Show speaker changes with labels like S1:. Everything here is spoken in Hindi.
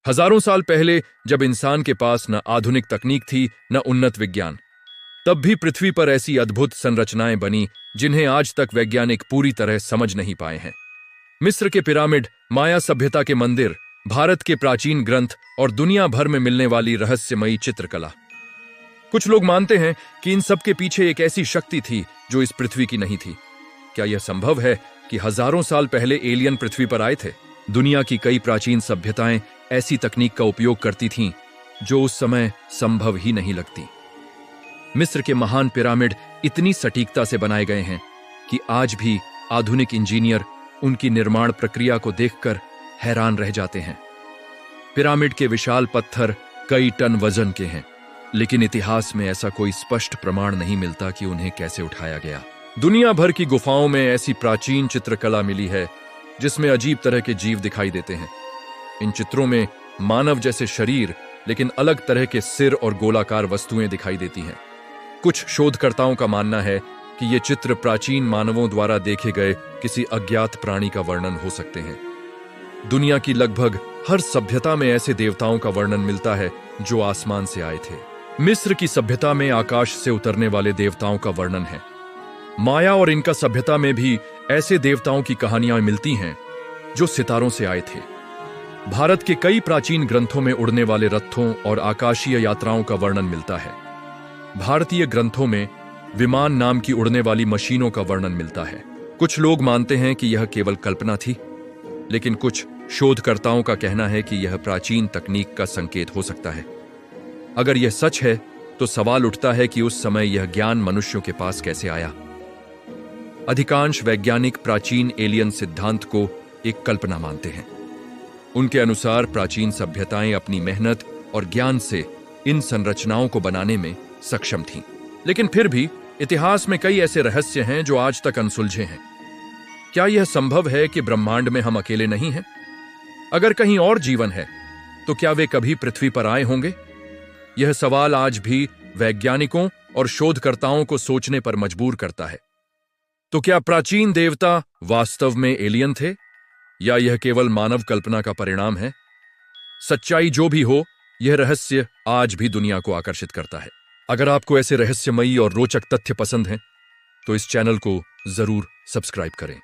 S1: हजारों साल पहले जब इंसान के पास न आधुनिक तकनीक थी न उन्नत विज्ञान, तब भी पृथ्वी पर ऐसी अद्भुत संरचनाएं बनी जिन्हें आज तक वैज्ञानिक पूरी तरह समझ नहीं पाए हैं। मिस्र के पिरामिड, माया सभ्यता के मंदिर, भारत के प्राचीन ग्रंथ और दुनिया भर में मिलने वाली रहस्यमयी चित्रकला। कुछ लोग मानते हैं कि इन सब के पीछे एक ऐसी शक्ति थी जो इस पृथ्वी की नहीं थी। क्या यह संभव है कि हजारों साल पहले एलियन पृथ्वी पर आए थे? दुनिया की कई प्राचीन सभ्यताएं ऐसी तकनीक का उपयोग करती थीं जो उस समय संभव ही नहीं लगती। मिस्र के महान पिरामिड इतनी सटीकता से बनाए गए हैं कि आज भी आधुनिक इंजीनियर उनकी निर्माण प्रक्रिया को देखकर हैरान रह जाते हैं। पिरामिड के विशाल पत्थर कई टन वजन के हैं, लेकिन इतिहास में ऐसा कोई स्पष्ट प्रमाण नहीं मिलता कि उन्हें कैसे उठाया गया। दुनिया भर की गुफाओं में ऐसी प्राचीन चित्रकला मिली है जिसमें अजीब तरह के जीव दिखाई देते हैं। इन चित्रों में मानव जैसे शरीर, लेकिन अलग तरह के सिर और गोलाकार वस्तुएं दिखाई देती हैं। कुछ शोधकर्ताओं का मानना है कि ये चित्र प्राचीन मानवों द्वारा देखे गए किसी अज्ञात प्राणी का वर्णन हो सकते हैं। दुनिया की लगभग हर सभ्यता में ऐसे देवताओं का वर्णन मिलता है जो आसमान से आए थे। मिस्र की सभ्यता में आकाश से उतरने वाले देवताओं का वर्णन है। माया और इनका सभ्यता में भी ऐसे देवताओं की कहानियां मिलती हैं जो सितारों से आए थे। भारत के कई प्राचीन ग्रंथों में उड़ने वाले रथों और आकाशीय यात्राओं का वर्णन मिलता है। भारतीय ग्रंथों में विमान नाम की उड़ने वाली मशीनों का वर्णन मिलता है। कुछ लोग मानते हैं कि यह केवल कल्पना थी, लेकिन कुछ शोधकर्ताओं का कहना है कि यह प्राचीन तकनीक का संकेत हो सकता है। अगर यह सच है तो सवाल उठता है कि उस समय यह ज्ञान मनुष्यों के पास कैसे आया। अधिकांश वैज्ञानिक प्राचीन एलियन सिद्धांत को एक कल्पना मानते हैं। उनके अनुसार प्राचीन सभ्यताएं अपनी मेहनत और ज्ञान से इन संरचनाओं को बनाने में सक्षम थीं। लेकिन फिर भी इतिहास में कई ऐसे रहस्य हैं जो आज तक अनसुलझे हैं। क्या यह संभव है कि ब्रह्मांड में हम अकेले नहीं हैं? अगर कहीं और जीवन है तो क्या वे कभी पृथ्वी पर आए होंगे? यह सवाल आज भी वैज्ञानिकों और शोधकर्ताओं को सोचने पर मजबूर करता है। तो क्या प्राचीन देवता वास्तव में एलियन थे, या यह केवल मानव कल्पना का परिणाम है? सच्चाई जो भी हो, यह रहस्य आज भी दुनिया को आकर्षित करता है। अगर आपको ऐसे रहस्यमयी और रोचक तथ्य पसंद हैं तो इस चैनल को जरूर सब्सक्राइब करें।